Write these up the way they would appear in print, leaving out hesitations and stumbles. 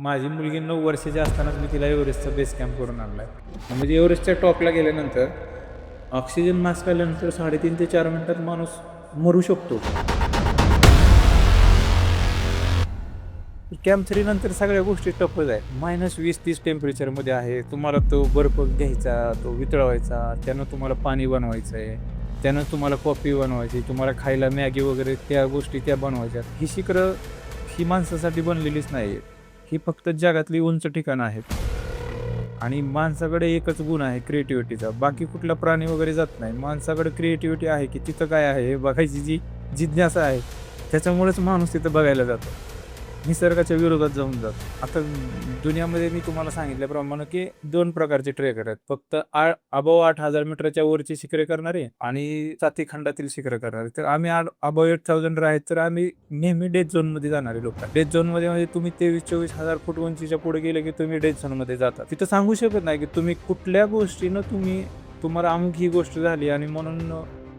माझी मुलगी 9 वर्षाची असतानाच मी तिला एव्हरेस्टचा बेस कॅम्प करून आणला आहे. म्हणजे एव्हरेस्टच्या टॉपला गेल्यानंतर ऑक्सिजन मास्क आल्यानंतर 3.5 ते 4 मिनिटात माणूस मरू शकतो. कॅम्प 3 नंतर सगळ्या गोष्टी टफच आहेत. -20-30 टेम्परेचरमध्ये आहे. तुम्हाला तो बर्फ घ्यायचा, तो वितळवायचा, त्यानं तुम्हाला पाणी बनवायचं आहे, त्यानं तुम्हाला कॉफी बनवायची, तुम्हाला खायला मॅगी वगैरे त्या गोष्टी त्या बनवायच्या. ही शिखरं ही माणसासाठी बनलेलीच नाही आहेत. ही फक्त जगातली उंच ठिकाणं आहेत. आणि माणसाकडे एकच गुण आहे क्रिएटिव्हिटीचा. बाकी कुठला प्राणी वगैरे जात नाही. माणसाकडे क्रिएटिव्हिटी आहे की तिथं काय आहे हे बघायची जी जिज्ञासा आहे, त्याच्यामुळेच माणूस तिथं बघायला जातो. निसर्गाच्या विरोधात जाऊन जातो. आता दुनियामध्ये मी तुम्हाला सांगितल्याप्रमाणे की 2 प्रकारचे ट्रेकर आहेत. फक्त अबोव 8,000 मीटरच्या वरची शिखरे करणारे आणि साती खंडातील शिखरं करणारे. तर आम्ही अबोव 8,000 आहेत, तर आम्ही नेहमी डेथ झोनमध्ये जाणारे लोक. डेथ झोनमध्ये म्हणजे तुम्ही 23-24,000 फूट उंचीच्या पुढे गेले की तुम्ही डेथ झोनमध्ये जाता. तिथं सांगू शकत नाही की तुम्ही कुठल्या गोष्टीनं तुम्हाला अमुक ही गोष्ट झाली आणि म्हणून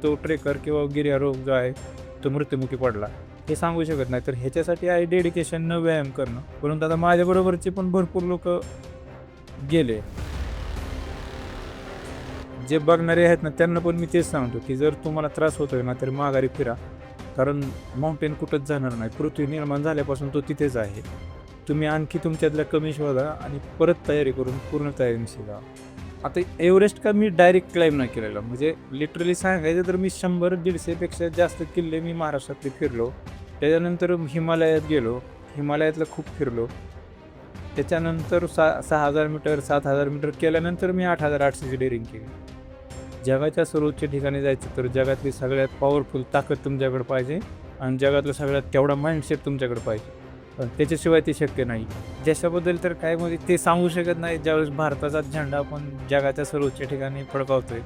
तो ट्रेकर किंवा गिर्यारोहक जो आहे तो मृत्युमुखी पडला, हे सांगू शकत नाही. तर ह्याच्यासाठी आहे डेडिकेशन न व्यायाम करणं. परंतु आता माझ्याबरोबरचे पण भरपूर लोक गेले. जे बघणारे आहेत ना, त्यांना पण मी तेच सांगतो की जर तुम्हाला त्रास होतोय ना, तर माघारी फिरा. कारण माउंटेन कुठंच जाणार नाही. पृथ्वी निर्माण झाल्यापासून तो तिथेच आहे. तुम्ही आणखी तुमच्यातल्या कमी शोधा आणि परत तयारी करून पूर्ण तयारीनिशी जा. आता एव्हरेस्ट का मी डायरेक्ट क्लाइंब नाही केलेलं. म्हणजे लिटरली सांगायचं तर मी 100-150 पेक्षा जास्त किल्ले मी महाराष्ट्रातले फिरलो. त्याच्यानंतर हिमालयात गेलो. हिमालयातलं खूप फिरलो. त्याच्यानंतर 6,000 मीटर 7,000 मीटर केल्यानंतर मी 8,800ची डेअरिंग केली. जगाच्या सर्वोच्च ठिकाणी जायचं तर जगातली सगळ्यात पॉवरफुल ताकद तुमच्याकडे पाहिजे आणि जगातलं सगळ्यात तेवढा माइंडसेट तुमच्याकडे पाहिजे. त्याच्याशिवाय ते शक्य नाही. देशाबद्दल तर काय म्हणजे ते सांगू शकत नाही. ज्यावेळेस भारताचा झेंडा आपण जगाच्या सर्वोच्च ठिकाणी फडकावतोय,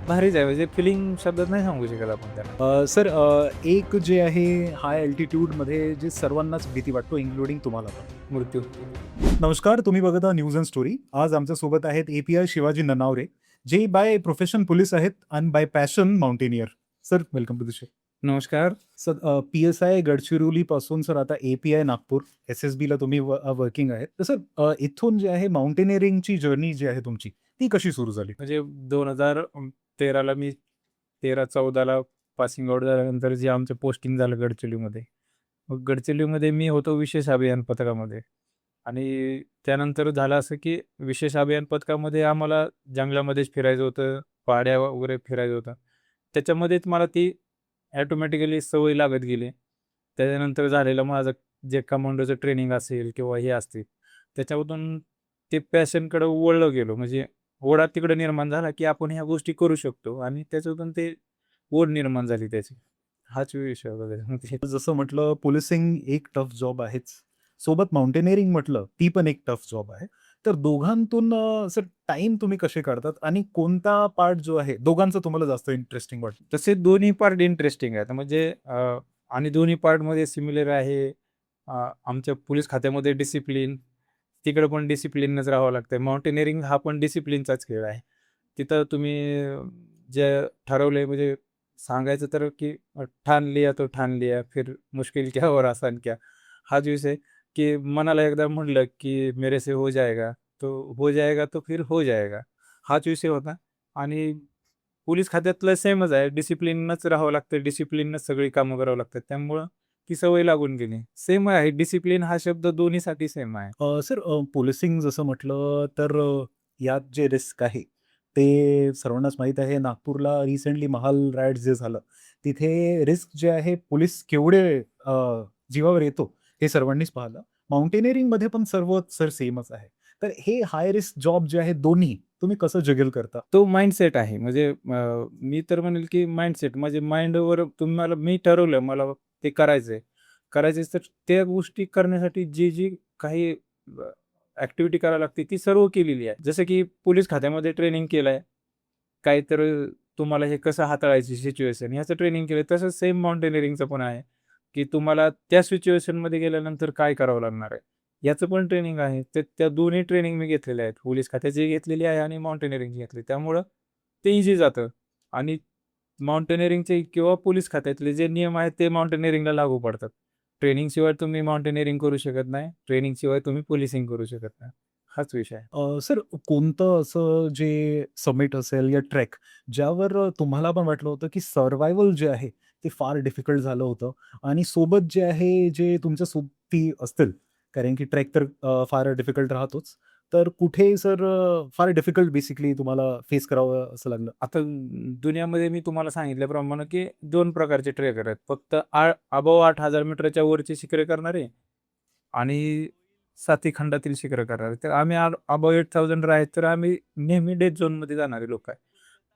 भारीच आहे. म्हणजे फिलिंग शब्दात नाही सांगू शकत आपण त्याला. सर, एक जे आहे हाय अल्टिट्यूडमध्ये जे सर्वांनाच भीती वाटतो, इन्क्लुडिंग तुम्हाला पण. मृत्यू. नमस्कार, तुम्ही बघत आहात न्यूज अँड स्टोरी. आज आमच्यासोबत आहेत API शिवाजी ननावरे, जे बाय प्रोफेशन पोलीस आहेत आणि by passion mountaineer. Sir, welcome to the show. नमस्कार. सर, PSI गडचिरोलीपासून सर आता API नागपूर SSBला तुम्ही वर्किंग आहेत. तर सर, इथून जे आहे माउंटेनिअरिंगची जर्नी जी आहे तुमची, ती कशी सुरू झाली? म्हणजे 2013ला मी 13-14ला पासिंग आउट झाल्यानंतर जे आमचं पोस्टिंग झालं गडचिरोलीमध्ये. मग गडचिरोलीमध्ये मी होतो विशेष अभियान पथकामध्ये. आणि त्यानंतर झालं असं की विशेष अभियान पथकामध्ये आम्हाला जंगलामध्येच फिरायचं होतं, पाड्या वगैरे फिरायचं होतं. त्याच्यामध्येच मला ती ॲटोमॅटिकली सवय लागत गेली. त्याच्यानंतर झालेलं माझं जे कमांडोचं ट्रेनिंग असेल किंवा हे असतील, त्याच्यामधून ते पॅशनकडे वळलं गेलो. म्हणजे ओढा तिकडे निर्माण झाला की आपण ह्या गोष्टी करू शकतो आणि त्याच्यातून ते ओढ निर्माण झाली त्याची. हाच विषय होता त्याच्यामध्ये. जसं म्हटलं, पोलिसिंग एक टफ जॉब आहेच. सोबत माउंटेनिअरिंग म्हटलं, ती पण एक टफ जॉब आहे. तर दोघांतून सर टाईम तुम्ही कसे काढतात आणि कोणता पार्ट जो आहे, दोघांचं तुम्हाला जास्त इंटरेस्टिंग वाटतं? तसे दोन्ही पार्ट इंटरेस्टिंग आहेत. म्हणजे आणि दोन्ही पार्टमध्ये सिमिलर आहे. आमच्या पोलीस खात्यामध्ये डिसिप्लिन, तिकडे पण डिसिप्लिनच राहावं लागतं. माउंटेनिअरिंग हा पण डिसिप्लिनचाच खेळ आहे. तिथं तुम्ही जे ठरवलंय म्हणजे सांगायचं तर की ठान लिया तो ठान लिया, फिर मुश्किल क्या और आसान क्या. हाच विषय की मनाला एकदा म्हटलं की मेरे से हो जाएगा तो फिर हो जाएगा. हाच विषय होता. आणि पोलीस खात्यातलं सेमच आहे. डिसिप्लिनच राहावं लागतं. डिसिप्लिनच सगळी कामं करावं लागतात. त्यामुळं ती सवय लागून गेली. सेम आहे. डिसिप्लिन हा शब्द दोन्हीसाठी सेम आहे. सर, पोलिसिंग जसं म्हटलं तर यात जे रिस्क आहे, ते सर्वांनाच माहीत आहे. नागपूरला रिसेंटली महाल रायट्स जे झालं, तिथे रिस्क जे आहे पोलीस केवढे जीवावर येतो, हे सर्वांनीच पाहिलं. माउंटेनिअरिंगमध्ये पण सर्व सर सेमच आहे. तर हे हाय रिस्क जॉब जे आहे दोन्ही, तुम्ही कसं जगल करता? तो माइंडसेट आहे. म्हणजे मी तर म्हणेल की माइंडसेट म्हणजे माइंडवर तुम्हाला मी ठरवलं मला ते करायचंय. करायचंच तर त्या गोष्टी करण्यासाठी जी काही ॲक्टिव्हिटी करावी लागते ती सर्व केलेली आहे. जसं की पोलीस खात्यामध्ये ट्रेनिंग केलंय. काहीतर तुम्हाला हे कसं हाताळायची सिच्युएशन ह्याचं ट्रेनिंग केलं. तसंच सेम माउंटेनिअरिंगचं पण आहे, की तुम्हाला त्या सिच्युएशनमध्ये गेल्यानंतर काय करावं लागणार आहे. याचं पण ट्रेनिंग आहे. तर त्या दोन्ही ट्रेनिंग मी घेतलेल्या आहेत. पोलीस खात्याची घेतलेली आहे आणि माउंटेनिअरिंगची घेतली. त्यामुळं ते इझी जातं. आणि माउंटेनिअरिंगचे किंवा पोलीस खात्यातले जे नियम आहेत ते माउंटेनिअरिंगला लागू पडतात. ट्रेनिंगशिवाय तुम्ही माउंटेनिअरिंग करू शकत नाही. ट्रेनिंगशिवाय तुम्ही पोलिसिंग करू शकत नाही. हाच विषय आहे. सर कोणतं असं जे समिट असेल या ट्रेक ज्यावर तुम्हाला पण वाटलं होतं, की सर्व्हायव्हल जे आहे ते फार डिफिकल्ट झालं होतं आणि सोबत जे आहे जे तुमच्या सोबती असतील, कारण की ट्रेक तर फार डिफिकल्ट राहतोच. तर कुठे सर फार डिफिकल्ट बेसिकली तुम्हाला फेस करावं असं लागलं? आता दुनियामध्ये मी तुम्हाला सांगितल्याप्रमाणे, की 2 प्रकारचे ट्रेकर आहेत. फक्त अबोव्ह 8,000 मीटरच्या वरची शिखरे करणारे आणि साती खंडातील शिखरं करणारे. तर आम्ही अबोव्ह 8,000 आहेत, तर आम्ही नेहमी डेथ झोनमध्ये जाणारे लोक आहे.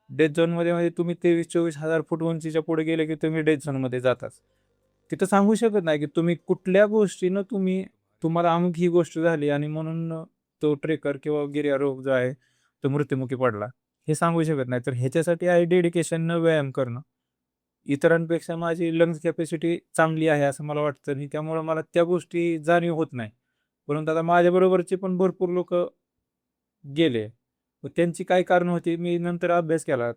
डेथ झोनमध्ये म्हणजे तुम्ही 23,000-24,000 फूट उंचीच्या पुढे गेले, की तुम्ही डेथ झोनमध्ये जाताच. तिथं सांगू शकत नाही, की तुम्ही कुठल्या गोष्टीनं तुम्हाला अमुक ही गोष्ट झाली आणि म्हणून तो ट्रेकर किंवा गिर्यारोहक जो आहे, तो मृत्युमुखी पडला. हे सांगू शकत नाही. तर ह्याच्यासाठी आहे डेडिकेशन व्यायाम करणं. इतरांपेक्षा माझी लंग्स कॅपॅसिटी चांगली आहे असं मला वाटतं आणि त्यामुळं मला त्या गोष्टी जाणीव होत नाही. परंतु आता माझ्याबरोबरचे पण भरपूर लोकं गेले. मग त्यांची काय कारणं होती मी नंतर अभ्यास केला.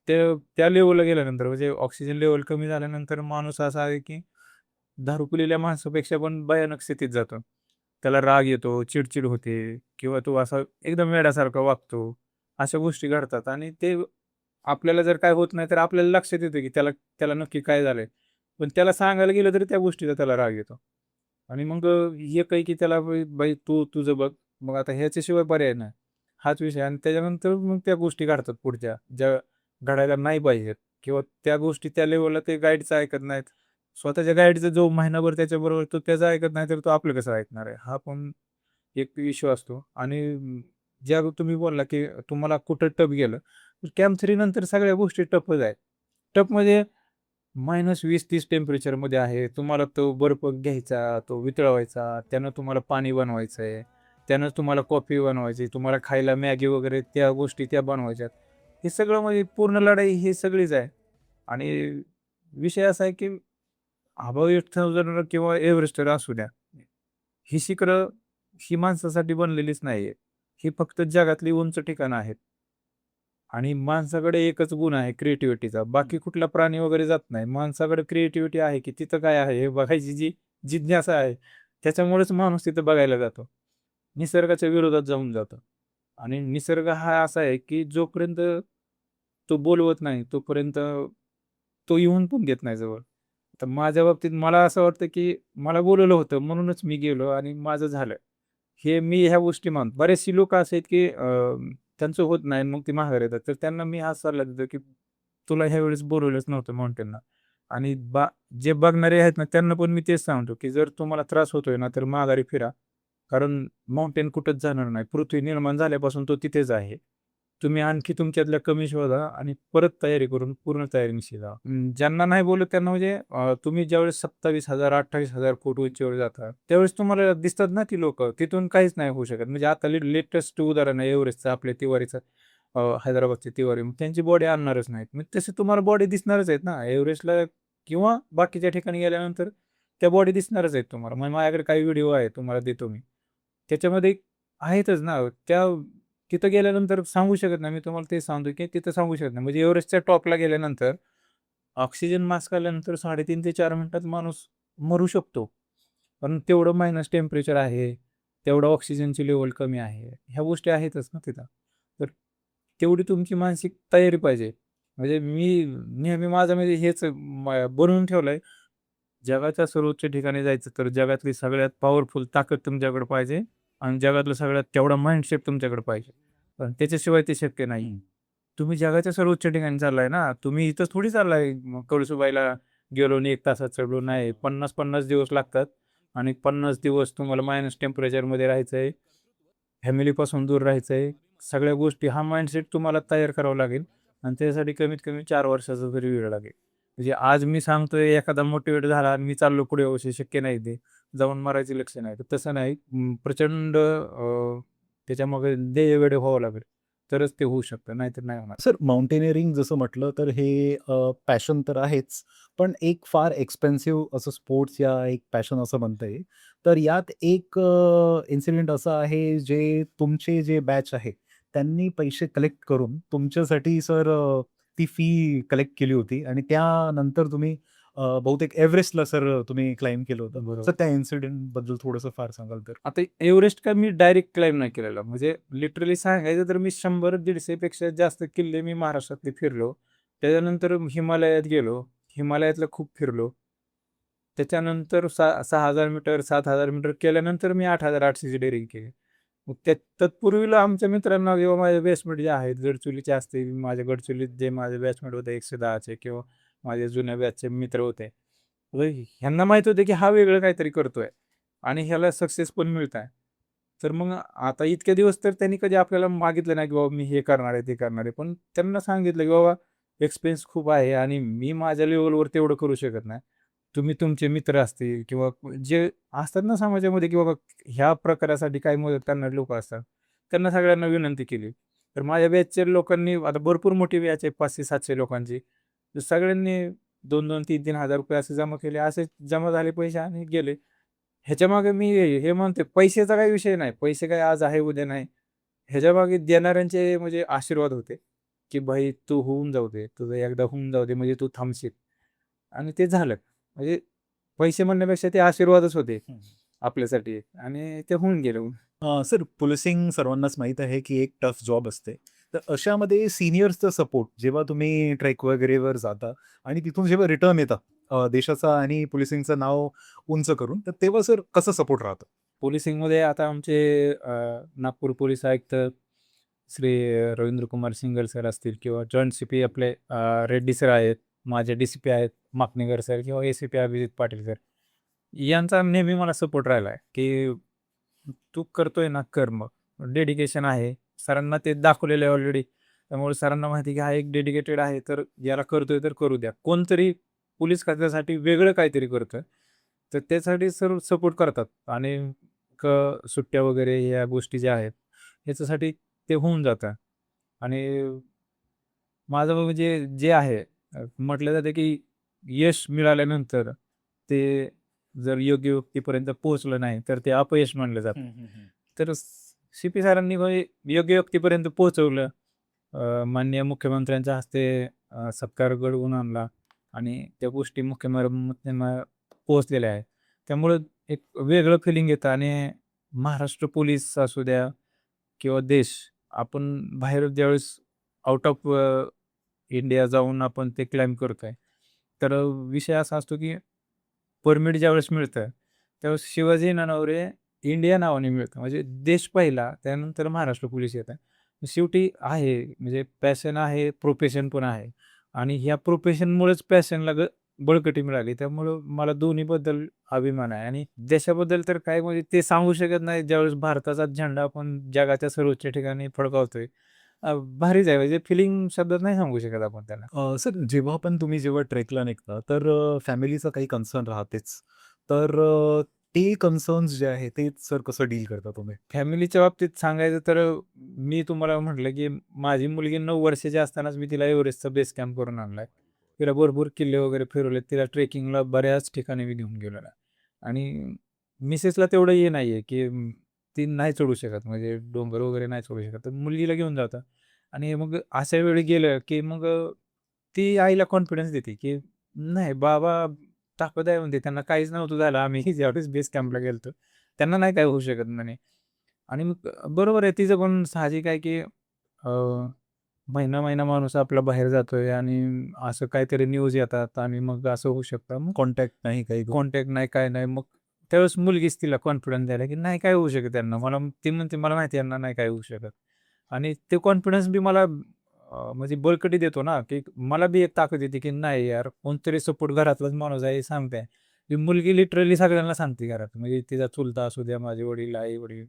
तर त्या लेव्हलला गेल्यानंतर म्हणजे ऑक्सिजन लेव्हल कमी झाल्यानंतर माणूस असा आहे, की दारू पिलेल्या माणसापेक्षा पण भयानक स्थितीत जातो. त्याला राग येतो, चिडचिड होते किंवा तो असा एकदम वेड्यासारखा वागतो. अशा गोष्टी घडतात आणि ते आपल्याला जर काय होत नाही तर आपल्याला लक्षात येतं, की त्याला त्याला नक्की काय झालंय. पण त्याला सांगायला गेलं तरी त्या गोष्टीचा त्याला राग येतो. आणि मग हे काही की त्याला बाई तू तुझं बघ. मग आता ह्याच्याशिवाय पर्याय नाही. हाच विषय आणि त्याच्यानंतर मग त्या गोष्टी घडतात पुढच्या, ज्या घडायला नाही पाहिजेत किंवा त्या गोष्टी त्या लेव्हलला ते गाईडचं ऐकत नाहीत. स्वतःच्या गाईडचा जो महिनाभर त्याच्याबरोबर तो त्याचं ऐकत नाही, तर तो आपलं कसं ऐकणार आहे? हा पण एक इश्यू असतो आणि ज्या तुम्ही बोलला, की तुम्हाला कुठं टफ गेलं. कॅम्प 3 नंतर सगळ्या गोष्टी टफच आहेत. टफ म्हणजे -20-30 टेम्परेचरमध्ये आहे. तुम्हाला तो बर्फ घ्यायचा, तो वितळवायचा, त्यानं तुम्हाला पाणी बनवायचं आहे. त्यानं तुम्हाला कॉफी बनवायची, तुम्हाला खायला मॅगी वगैरे त्या गोष्टी त्या बनवायच्यात. हे सगळं म्हणजे पूर्ण लढाई ही सगळीच आहे आणि विषय असा आहे, की अबोव्ह 8000 किंवा एव्हरेस्टर असू द्या. ही शिखरं ही माणसासाठी बनलेलीच नाहीये. ही फक्त जगातली उंच ठिकाणं आहेत. आणि माणसाकडे एकच गुण आहे क्रिएटिव्हिटीचा. बाकी कुठला प्राणी वगैरे जात नाही. माणसाकडे क्रिएटिव्हिटी आहे, की तिथं काय आहे हे बघायची जी जिज्ञासा आहे, त्याच्यामुळेच माणूस तिथं बघायला जातो. निसर्गाच्या विरोधात जाऊन जातो. आणि निसर्ग हा असा आहे, की जोपर्यंत तो बोलवत नाही, तोपर्यंत तो येऊन पण देत नाही जवळ. तर माझ्या बाबतीत मला असं वाटतं, की मला बोलवलं होतं म्हणूनच मी गेलो आणि माझं झालं. हे मी ह्या गोष्टी मानतो. बरेचशी लोकं असे आहेत, की त्यांचं होत नाही आणि मग ते माघारी येतात. तर त्यांना मी हाच सल्ला देतो, की तुला ह्यावेळेस बोलवलंच नव्हतं माउंटेनला आणि जे बघणारे आहेत ना, त्यांना पण मी तेच सांगतो, की जर तुम्हाला त्रास होतोय ना, तर माघारी फिरा. कारण माउंटेन कुठंच जाणार नाही. पृथ्वी निर्माण झाल्यापासून तो तिथेच आहे. तुम्ही आणखी तुमच्यातल्या कमी शोधा आणि परत तयारी करून पूर्ण तयारीनिशी जा. ज्यांना नाही बोलत त्यांना म्हणजे तुम्ही ज्यावेळेस 27,000 28,000 फूट उंचीवर जाता, त्यावेळेस तुम्हाला दिसतात ना ती लोकं. तिथून काहीच नाही होऊ शकत. म्हणजे आता लेटेस्ट उदाहरण आहे एव्हरेस्टचं आपल्या तिवारीचं हैदराबादची तिवारी. मग त्यांची बॉडी आणणारच नाहीत. मग तसे तुम्हाला बॉडी दिसणारच आहेत ना. एव्हरेस्टला किंवा बाकीच्या ठिकाणी गेल्यानंतर त्या बॉडी दिसणारच आहेत तुम्हाला. मग माझ्याकडे काही व्हिडिओ आहे तुम्हाला देतो मी. त्याच्यामध्ये आहेतच ना. तिथं गेल्यानंतर सांगू शकत नाही. मी तुम्हाला तेच सांगतो, की तिथं सांगू शकत नाही. म्हणजे एव्हरेस्टच्या टॉपला गेल्यानंतर ऑक्सिजन मास्क आल्यानंतर 3.5 ते 4 मिनिटात माणूस मरू शकतो. पण तेवढं मायनस टेम्परेचर आहे, तेवढं ऑक्सिजनची लेव्हल कमी आहे. ह्या गोष्टी आहेतच ना तिथं. तर तेवढी तुमची मानसिक तयारी पाहिजे. म्हणजे मी नेहमी माझं म्हणजे हेच बनवून ठेवलंय. जगाच्या सर्वोच्च ठिकाणी जायचं तर जगातली सगळ्यात पॉवरफुल ताकद तुमच्याकडे पाहिजे आणि जगातलं सगळ्यात तेवढा माइंडसेट तुमच्याकडे पाहिजे. पण त्याच्याशिवाय ते शक्य नाही. तुम्ही जगाच्या सर्वोच्च ठिकाणी चाललाय ना, तुम्ही इथं थोडी चाललाय कळसुबाईला गेलो आणि 1 तासात चढलो. नाही 50-50 दिवस लागतात आणि 50 दिवस तुम्हाला मायनस टेम्परेचरमध्ये राहायचंय. फॅमिलीपासून दूर राहायचंय. सगळ्या गोष्टी हा माइंडसेट तुम्हाला तयार करावा लागेल आणि त्यासाठी कमीत कमी 4 वर्षाचा तरी वेळ लागेल. म्हणजे आज मी सांगतोय एखादा मोटिव्हेट झाला आणि मी चाललो पुढे अवश्य शक्य नाही ते. जाऊन मरायची लक्षण आहे. तर तसं नाही. प्रचंड त्याच्यामागे ध्येयवेडे व्हावं लागेल. तरच ते होऊ शकतं. नाहीतर नाही होणार. सर माउंटेनिअरिंग जसं म्हटलं तर हे पॅशन तर आहेच. पण एक फार एक्सपेन्सिव्ह असं स्पोर्ट्स या एक पॅशन असं म्हणता येईल. तर यात एक इन्सिडेंट असा आहे जे तुमचे जे बॅच आहे, त्यांनी पैसे कलेक्ट करून तुमच्यासाठी सर ती फी कलेक्ट केली होती आणि त्यानंतर तुम्ही बहुतेक एव्हरेस्टला सर तुम्ही क्लाइंब केलं होतं. बरोबर. तर त्या इन्सिडेंटबद्दल थोडंसं फार सांगाल तर? आता एव्हरेस्ट काय मी डायरेक्ट क्लाइंब नाही केलेला. म्हणजे लिटरली सांगायचं तर मी 100-150 पेक्षा जास्त किल्ले मी महाराष्ट्रातले फिरलो. त्याच्यानंतर हिमालयात गेलो. हिमालयातलं खूप फिरलो. त्याच्यानंतर 6,000 मीटर, 7,000 मीटर केल्यानंतर मी 8,800 ची डेअरिंग केली. मग तत्पूर्वीला आमच्या मित्रांना किंवा माझे बॅचमेट जे आहेत, गडचोलीचे असतील, माझ्या गडचोलीत जे माझे बॅचमेट होते 110 किंवा माझे जुन्या बॅचचे मित्र होते. तर ह्यांना माहीत होतं की हा वेगळं काहीतरी करतोय आणि ह्याला सक्सेस पण मिळत आहे. तर मग आता इतके दिवस तर त्यांनी कधी आपल्याला मागितलं नाही की बाबा मी हे करणार आहे, ते करणार आहे. पण त्यांना सांगितलं की बाबा एक्सपेन्स खूप आहे आणि मी माझ्या लेव्हलवर तेवढं करू शकत नाही. तुम्ही तुमचे मित्र असतील किंवा जे असतात ना समाजामध्ये की बाबा ह्या प्रकारासाठी काही मदत करणारे लोक असतात. त्यांना सगळ्यांना विनंती केली. तर माझ्या बॅचच्या लोकांनी आता भरपूर मोठी बॅच आहे 500-700 लोकांची. तर सगळ्यांनी 2-2, 3-3 हजार रुपये असे जमा केले. असे जमा झाले पैसे आणि गेले. ह्याच्यामागे मी हे म्हणतोय पैशाचा काही विषय नाही. पैसे काय आज आहे, उद्या नाही. ह्याच्यामागे देणाऱ्यांचे म्हणजे आशीर्वाद होते, की भाई तू होऊन जाऊ दे. तुझं एकदा होऊन जाऊ दे म्हणजे तू थांबशील आणि ते झालं. म्हणजे पैसे म्हणण्यापेक्षा ते आशीर्वादच होते आपल्यासाठी आणि ते होऊन गेलं. सर पोलिसिंग सर्वांनाच माहीत आहे की एक टफ जॉब असते. तर अशामध्ये सीनियर्सचा सपोर्ट जेव्हा तुम्ही ट्रेक वगैरेवर जाता आणि तिथून जेव्हा रिटर्न येता देशाचा आणि पोलिसिंगचं नाव उंच करून, तर तेव्हा सर कसं सपोर्ट राहतं? पोलिसिंगमध्ये आता आमचे नागपूर पोलीस आयुक्त श्री रवींद्र कुमार सिंगल सर असतील किंवा जॉइंट सी-पी आपले रेड्डी सर आहेत, माझे डी-सी-पी आहेत माकणेकर सर किंवा ए-सी-पी अभिजित पाटील सर. यांचा नेहमी मला सपोर्ट राहिला आहे, की तू करतोय ना कर मग. डेडिकेशन आहे. सरांना ते दाखवलेलं आहे ऑलरेडी. त्यामुळे सरांना माहिती आहे, की हा एक डेडिकेटेड आहे, तर याला करतोय तर करू द्या. कोणतरी पोलीस खात्यासाठी वेगळं काहीतरी करतोय, तर त्यासाठी सर सपोर्ट करतात आणि सुट्ट्या वगैरे या गोष्टी ज्या आहेत, ह्याच्यासाठी ते होऊन जातं आणि माझं म्हणजे जे आहे म्हटलं जातं, की यश मिळाल्यानंतर ते जर योग्य व्यक्तीपर्यंत पोहोचलं नाही, तर ते अपयश मानलं जातं. तर सी-पी सरांनी म्हणजे योग्य व्यक्तीपर्यंत पोहोचवलं. माननीय मुख्यमंत्र्यांच्या हस्ते सत्कार घडवून आणला आणि त्या गोष्टी मुख्यमंत्र्यांना पोहोचलेल्या आहेत. त्यामुळं एक वेगळं फिलिंग येतं आणि महाराष्ट्र पोलीस असू द्या किंवा देश, आपण बाहेर ज्यावेळेस आउट ऑफ इंडिया जाऊन आपण ते क्लाइंब करतोय. तर विषय असा असतो, की परमिट ज्यावेळेस मिळतं, त्यावेळेस शिवाजी ननावरे इंडिया नावाने मिळतं. म्हणजे देश पहिला, त्यानंतर महाराष्ट्र पोलीस येतं. शेवटी आहे म्हणजे पॅशन आहे, प्रोफेशन पण आहे आणि ह्या प्रोफेशनमुळेच पॅशनला बळकटी मिळाली. त्यामुळं मला दोन्हीबद्दल अभिमान आहे आणि देशाबद्दल तर काय म्हणजे ते सांगू शकत नाही. ज्यावेळेस भारताचा झेंडा आपण जगाच्या सर्वोच्च ठिकाणी फडकावतोय. भारीच आहे म्हणजे फिलिंग शब्दात नाही सांगू शकत आपण त्याला. सर जेव्हा पण तुम्ही जेव्हा ट्रेकला निघता, तर फॅमिलीचा काही कन्सर्न राहतेच. तर ते कन्सर्न्स जे आहे ते सर कसं डील करता तुम्ही? फॅमिलीच्या बाबतीत सांगायचं तर मी तुम्हाला म्हटलं, की माझी मुलगी 9 वर्षाची असतानाच मी तिला एव्हरेस्टचा बेस कॅम्प करून आणलाय. तिला भरपूर किल्ले वगैरे फिरवलेत. तिला ट्रेकिंगला बऱ्याच ठिकाणी मी घेऊन गेलेलो आहे. आणि मिसेसला तेवढं हे नाहीये, की ती नाही चढू शकत म्हणजे डोंगर वगैरे नाही चढू शकत. तर मुलगीला घेऊन जातात आणि मग अशा वेळी गेलं, की मग ती आईला कॉन्फिडन्स देते, की नाही बाबा ताकद आहे म्हणते. त्यांना काहीच नव्हतं झालं. आम्ही ज्यावेळेस बेस कॅम्पला गेलो त्यांना नाही काय होऊ शकत म्हणे. आणि मग बरोबर आहे तिचं पण साहजिक आहे, की महिना-महिना माणूस आपला बाहेर जातोय आणि असं काहीतरी न्यूज येतात आणि मग असं होऊ शकतं. मग कॉन्टॅक्ट नाही काही कॉन्टॅक्ट नाही, काय नाही. मग त्यावेळेस मुलगीच तिला कॉन्फिडन्स द्यायला, की नाही काय होऊ शकत त्यांना. ती म्हणते मला माहिती आहे यांना नाही काय होऊ शकत. आणि ते कॉन्फिडन्स बी मला म्हणजे बळकटी देतो ना, की मला बी एक ताकद येते, की नाही यार कोणतरी सपोर्ट घरातलाच माणूस आहे सांगते. ती मुलगी लिटरली सगळ्यांना सांगते घरात. म्हणजे तिचा चुलता असू द्या, माझे वडील, आई-वडील,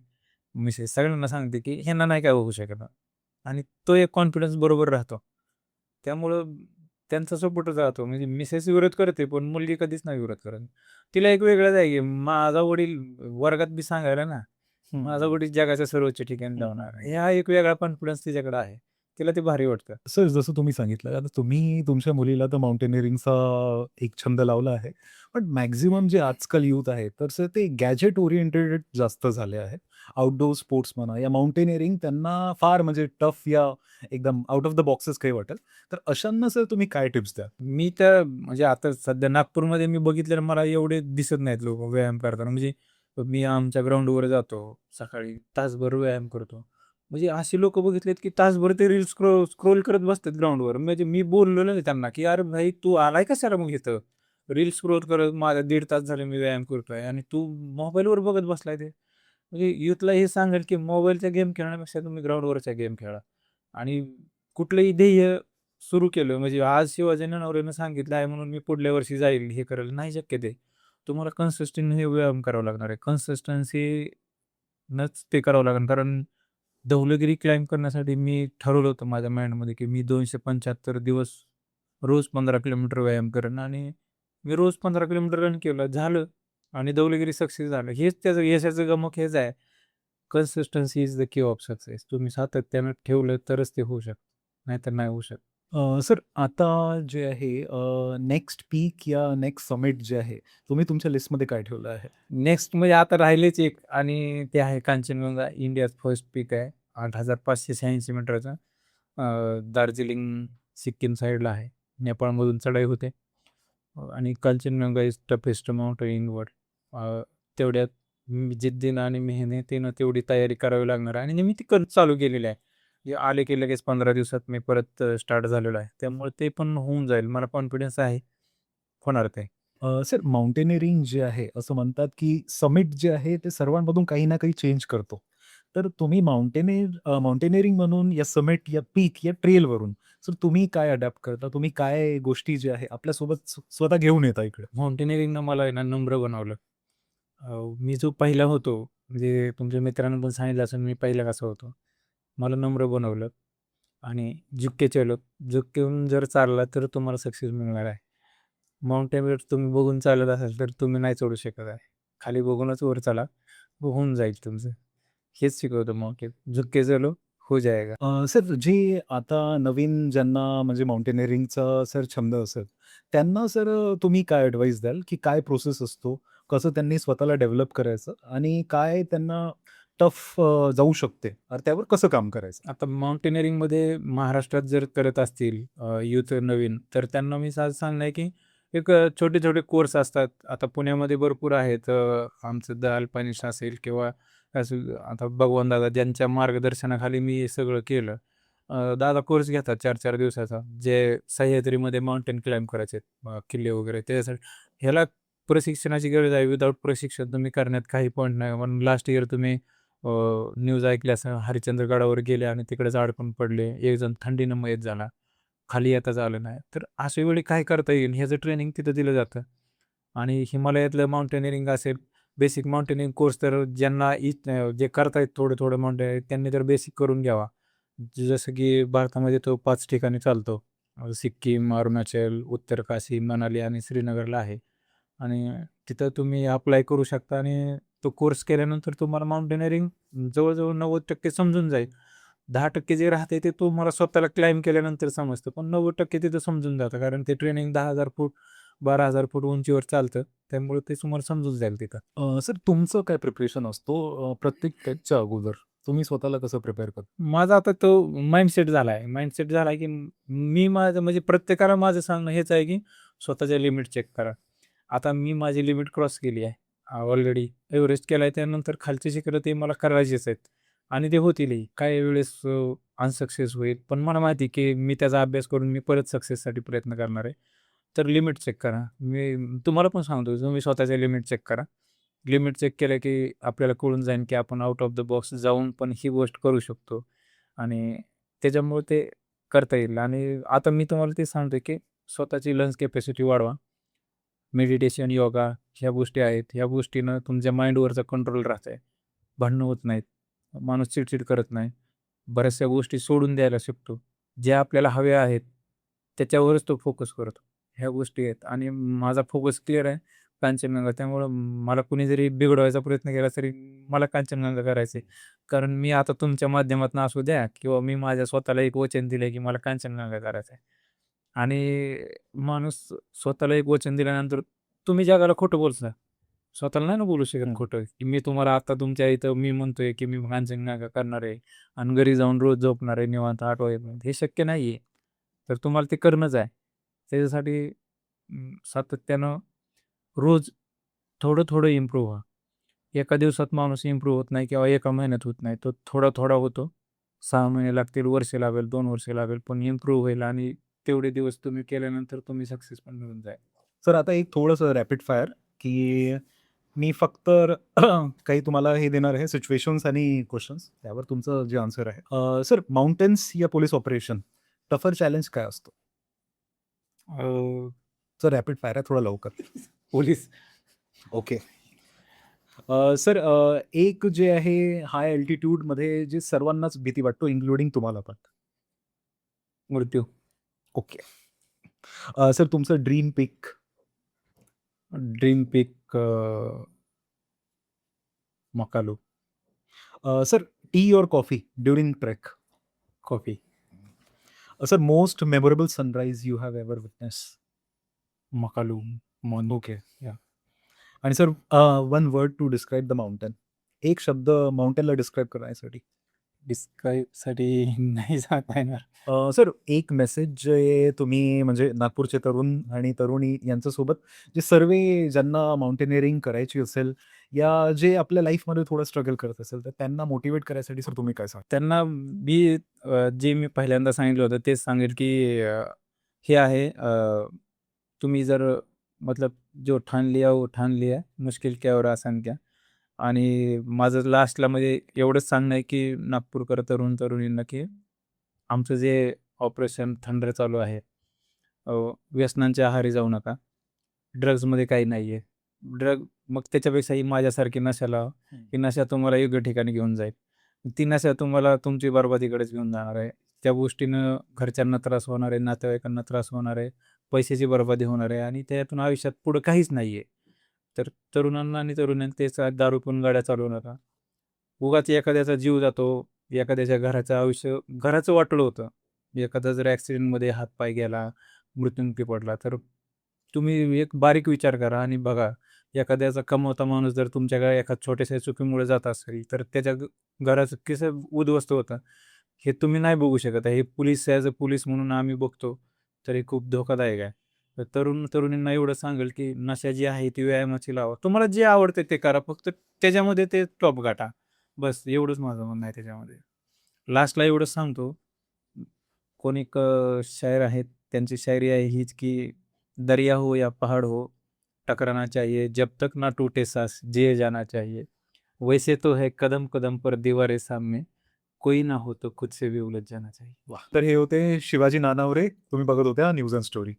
मिसेस सगळ्यांना सांगते, की ह्यांना नाही काय होऊ शकत. आणि तो एक कॉन्फिडन्स बरोबर राहतो. त्यामुळं त्यांचा सपोर्टच राहतो. म्हणजे मिसेस विरोध करते, पण मुलगी कधीच नाही विरोध करत. तिला एक वेगळंच आहे, की माझा वडील वर्गात बी सांगायला ना, माझा वडील जगाच्या सर्वोच्च ठिकाणी हं, हं, जाणार. हं. हा एक वेगळा कॉन्फिडन्स तिच्याकडे आहे. तिला ते भारी वाटतं. सर जसं तुम्ही सांगितलं, आता तुम्ही तुमच्या मुलीला तर माउंटेनिअरिंगचा एक छंद लावला आहे. पण मॅक्सिमम जे आजकाल यूथ आहे, तर सर ते गॅजेट ओरिएंटेड जास्त झाले आहेत. आउटडोर स्पोर्ट्स म्हणा या माउंटेनिअरिंग त्यांना फार म्हणजे टफ या एकदम आउट ऑफ द बॉक्सच काही वाटेल. तर अशांना सर तुम्ही काय टिप्स द्याल? मी तर म्हणजे आता सध्या नागपूरमध्ये मी बघितलेलं मला एवढे दिसत नाहीत लोकं व्यायाम करताना. म्हणजे मी आमच्या ग्राउंडवर जातो, सकाळी तासभर व्यायाम करतो. म्हणजे अशी लोकं बघितलेत, की तासभर ते रील्स स्क्रोल करत बसतात ग्राउंडवर. म्हणजे मी बोललेलो नाही त्यांना, की "अरे भाई तू आलाय कशाला मग इथं? रील्स स्क्रोल करत माझा 1.5 तास झाले मी व्यायाम करतोय आणि तू मोबाईलवर बघत बसलाय ते." म्हणजे यूथला हे सांगेल, की मोबाईलच्या गेम खेळण्यापेक्षा तुम्ही ग्राउंडवरच्या गेम खेळा. आणि कुठलंही ध्येय सुरू केलं म्हणजे आज शिवाजी नवरेनं सांगितलं आहे म्हणून मी पुढल्या वर्षी जाईल, हे करेल, नाही शक्य ते. तुम्हाला कन्सिस्टंट व्यायाम करावा लागणार आहे. कन्सिस्टन्सीनंच ते करावं लागेल. कारण धौलगिरी क्लाइंब करण्यासाठी मी ठरवलं होतं माझ्या माइंडमध्ये, की मी 275 दिवस रोज 15 किलोमीटर व्यायाम करेन आणि मी रोज 15 किलोमीटर रन केलं. झालं आणि धौलगिरी सक्सेस झालं. हेच त्याचं यशाचं गमक हेच आहे. Consistency is the key of success. तुम्ही सातत्यानं ठेवलं तरच ते होऊ शकतं. नाहीतर नाही होऊ शकत. सर आता जे आहे नेक्स्ट पीक या नेक्स्ट समिट जे आहे, तुम्ही तुमच्या लिस्टमध्ये काय ठेवलं आहे? नेक्स्ट म्हणजे आता राहिलेच एक आणि ते आहे कांचनगंगा. इंडियाज फर्स्ट पीक आहे. 8,586 मीटरचा. दार्जिलिंग, सिक्कीम साईडला आहे. नेपाळमधून चढाई होते. आणि Kanchanganga is toughest mountain in world. तेवढ्यात जिद्दीनं आणि मेहनतीनं तेवढी तयारी करावी लागणार आहे आणि मी ती चालू केलेली आहे. जे आले की लगेच 15 दिवसात मी परत स्टार्ट झालेलो आहे. त्यामुळे ते पण होऊन जाईल. मला कॉन्फिडन्स आहे, होणार ते. सर माउंटेनिअरिंग जे आहे, असं म्हणतात की समिट जे आहे ते सर्वांमधून काही ना काही चेंज करतो. तर तुम्ही माउंटेनिअरिंग म्हणून या समिट या पीक या ट्रेलवरून सर तुम्ही काय अडॅप्ट करता? तुम्ही काय गोष्टी जे आहे आपल्यासोबत स्वतः घेऊन येता इकडे? माउंटेनिअरिंगनं मला आहे ना नम्र बनवलं. मी जो पहिला होतो, म्हणजे तुमच्या मित्रांनो पण सांगितलं असेल मी पहिला कसा होतो. मला नम्र बनवलं आणि झुक के चलो, झुक के जर चालला तर तुम्हाला सक्सेस मिळणार आहे. माउंट एव्हरेस्ट तुम्ही बघून चालत असाल तर तुम्ही नाही चढू शकत आहे. खाली बघूनच वर चला, होऊन जाईल तुमचं. हेच शिकवतं माउंट झुक के चलो, हो जाएगा. सर जे आता नवीन ज्यांना म्हणजे माउंटेनिअरिंगचा सर छंद असेल, त्यांना सर तुम्ही काय ॲडवाईस द्याल, की काय प्रोसेस असतो? कसं त्यांनी स्वतःला डेव्हलप करायचं आणि काय त्यांना टफ जाऊ शकते? त्यावर कसं काम करायचं? आता माउंटेनिअरिंगमध्ये महाराष्ट्रात जर करत असतील यूथ नवीन, तर त्यांना मी सांगणं आहे की एक छोटे-छोटे कोर्स असतात. आता पुण्यामध्ये भरपूर आहेत. आमचं द अल्पाइनिस्ट असेल किंवा असं आता भगवान दादा ज्यांच्या मार्गदर्शनाखाली मी हे सगळं केलं. दादा कोर्स घेतात 4-4 दिवसाचा, जे सह्याद्रीमध्ये माउंटेन क्लाइंब करायचे आहेत, किल्ले वगैरे त्याच्यासाठी. ह्याला प्रशिक्षणाची गरज आहे. विदाऊट प्रशिक्षण तुम्ही करण्यात काही पॉईंट नाही. म्हणून लास्ट इयर तुम्ही न्यूज ऐकली असेल, हरिश्चंद्रगडावर गेले आणि तिकडेच अडकून पडले. एक जण थंडीनं मयत झाला. खाली येताच आलं नाही. तर अशा वेळी काय करता येईल ह्याचं ट्रेनिंग तिथं दिलं जातं. आणि हिमालयातलं माउंटेनिअरिंग असेल, बेसिक माउंटेनिअरिंग कोर्स तर ज्यांना जे करतायत थोडं-थोडं माउंटेनिअरिंग त्यांनी तर बेसिक करून घ्यावा. जसं की भारतामध्ये तो 5 ठिकाणी चालतो. सिक्कीम, अरुणाचल, उत्तर काशी, मनाली आणि श्रीनगरला आहे. आणि तिथं तुम्ही अप्लाय करू शकता आणि तो कोर्स केल्यानंतर तुम्हाला माउंटेनिअरिंग जवळ-जवळ 90% समजून जाईल. 10% जे राहते ते तुम्हाला स्वतःला क्लाइंब केल्यानंतर समजतं. पण 90% तिथं समजून जातं. कारण ते ट्रेनिंग 10,000 फूट, 12,000 फूट उंचीवर चालतं. त्यामुळे ते तुम्हाला समजून जाईल तिथं. सर तुमचं काय प्रिपरेशन असतो प्रत्येक ट्रेकच्या अगोदर? तुम्ही स्वतःला कसं प्रिपेअर करता? माझा आता तो माइंडसेट झाला आहे. माइंडसेट झाला आहे, की मी माझं म्हणजे प्रत्येकाला माझं सांगणं हेच आहे, की स्वतःच्या लिमिट चेक करा. आता मी माझी लिमिट क्रॉस केली आहे. ऑलरेडी एव्हरेस्ट केला आहे. त्यानंतर खालचे शिखरं ते मला करायचेच आहेत आणि ते होतीलही. काही वेळेस अनसक्सेस होईल. पण मला माहिती आहे, की मी त्याचा अभ्यास करून मी परत सक्सेससाठी प्रयत्न करणार आहे. तर लिमिट चेक करा. मी तुम्हाला पण सांगतो, तुम्ही स्वतःच्या लिमिट चेक करा. लिमिट चेक केलं, की आपल्याला कळून जाईल, की आपण आउट ऑफ द बॉक्स जाऊन पण ही गोष्ट करू शकतो आणि त्याच्यामुळे ते करता येईल आणि आता मी तुम्हाला ते सांगतोय, की स्वतःची लंग्स कॅपॅसिटी वाढवा. मेडिटेशन, योगा ह्या गोष्टी आहेत. ह्या गोष्टीनं तुमच्या माइंडवरचा कंट्रोल राहतंय. भांडणं होत नाहीत. माणूस चिडचिड करत नाही. बऱ्याचशा गोष्टी सोडून द्यायला शिकतो. ज्या आपल्याला हव्या आहेत, त्याच्यावरच तो फोकस करतो. ह्या गोष्टी आहेत आणि माझा फोकस क्लिअर आहे. कांचनगंगा. त्यामुळं मला कुणी जरी बिघडवायचा प्रयत्न केला तरी मला कांचनगंगा करायचं आहे. कारण मी आता तुमच्या माध्यमातून असू द्या किंवा मी माझ्या स्वतःला एक वचन दिलं की मला कांचनगंगा करायचं आहे. आणि माणूस स्वतःला एक वचन दिल्यानंतर तुम्ही जगाला खोटं बोलता. स्वतःला नाही ना बोलू शकत हं. खोटं, की मी तुम्हाला आता तुमच्या इथं मी म्हणतोय की मी कांचनगंगा करणार आहे आणि घरी जाऊन रोज झोपणार आहे निवांत 8 वाजेपर्यंत. हे शक्य नाही आहे. तर तुम्हाला ते करणंच आहे. त्याच्यासाठी सातत्यानं रोज थोडं-थोडं इम्प्रूव्ह व्हा. एका दिवसात माणूस इम्प्रूव्ह होत नाही किंवा एका महिन्यात होत नाही. तो थोडा-थोडा होतो. 6 महिने लागतील, वर्ष लागेल, 2 वर्ष लागेल, पण इम्प्रूव्ह होईल आणि तेवढे दिवस तुम्ही केल्यानंतर तुम्ही सक्सेस पण मिळून जाईल. सर आता एक थोडंसं रॅपिड फायर, की मी फक्त काही तुम्हाला हे देणार आहे सिच्युएशन्स आणि क्वेश्चन्स. त्यावर तुमचं जे आन्सर आहे. सर माउंटन्स या पोलीस ऑपरेशन टफर चॅलेंज काय असतो? अ, सर रॅपिड फायर आहे, थोडा लवकर. Police okay. सर एक जे आहे हाय अल्टिट्यूडमध्ये जे सर्वांनाच भीती वाटतो इन्क्लुडिंग तुम्हाला पण. मृत्यू. ओके. सर तुमचं dream peak? Dream peak Makalu. Sir tea और coffee during trek? Coffee. Sir most memorable sunrise you have ever witness? Makalu. Morning. Okay. Yeah. आणि sir one word to describe the mountain. एक शब्द माउंटेनला describe करण्यासाठी. डिस्क्राईबसाठी नाही सांगता येणार. Sir एक मेसेज जे तुम्ही म्हणजे नागपूरचे तरुण आणि तरुणी यांच्यासोबत जे सर्व ज्यांना माउंटेनिअरिंग करायची असेल या जे आपल्या लाईफमध्ये थोडं स्ट्रगल करत असेल तर त्यांना मोटिवेट करायसाठी सर तुम्ही काय सांगा? त्यांना मी जे मी पहिल्यांदा सांगितलं होतं तेच सांगेल की हे आहे तुम्ही जर मतलब जो ठान लिया वो ठान लिया, मुश्किल क्या और आसान क्या. आणि माझं लास्टला म्हणजे एवढंच सांगणं आहे की नागपूरकर तरुण-तरुणींना की आमचं जे ऑपरेशन थंडर चालू आहे, व्यसनांच्या आहारी जाऊ नका. ड्रग्जमध्ये काही नाही आहे. मग त्याच्यापेक्षाही माझ्यासारखी नशा लावा. की नशा तुम्हाला योग्य ठिकाणी घेऊन जाईल. ती नशा तुम्हाला तुमची बरबादीकडेच घेऊन जाणार आहे. त्या गोष्टीनं घरच्यांना त्रास होणार आहे, नातेवाईकांना त्रास होणार आहे, पैशाची बरबादी होणार आहे आणि त्यातून आयुष्यात पुढं काहीच नाही आहे. तर तरुणांना आणि तरुणांनी तेच दारू पिऊन गाड्या चालवू नका. उगाच एखाद्याचा जीव जातो, एखाद्याच्या घराचं आयुष्य घराचं वाटोळं होतं. एखादा जर ॲक्सिडेंटमध्ये हातपाय गेला, मृत्युमुखी पडला, तर तुम्ही एक बारीक विचार करा आणि बघा, एखाद्याचा कमवता माणूस जर तुमच्याकडे एका छोट्याशा चुकीमुळे जात असेल, तर त्याच्या घराचं कसं उद्ध्वस्त होतं, हे तुम्ही नाही बघू शकत आहे. हे पोलीस ॲज अ पोलीस म्हणून आम्ही बघतो, तर हे खूप धोकादायक आहे. तर तरुणींना एवढं सांगेल, की नशा जी आहे ती व्यायामाची लावा. तुम्हाला जे आवडतं ते करा, फक्त त्याच्यामध्ये ते टॉप गाठा. बस एवढंच माझं म्हणणं आहे त्याच्यामध्ये. लास्टला एवढंच सांगतो, कोण एक शायर आहेत, त्यांची शायरी आहे हीच, की दरिया हो या पहाड़ हो, टकराना चाहिए, जब तक ना टूटे साँस जिए जाना चाहिए. वैसे तो है कदम-कदम पर दीवारें सामने, कोई ना हो तो खुद से भी उलझ जाना चाहिए. वाह! तर हे होते शिवाजी नानावरे. तुम्ही बघत होत्या न्यूज अँड स्टोरी.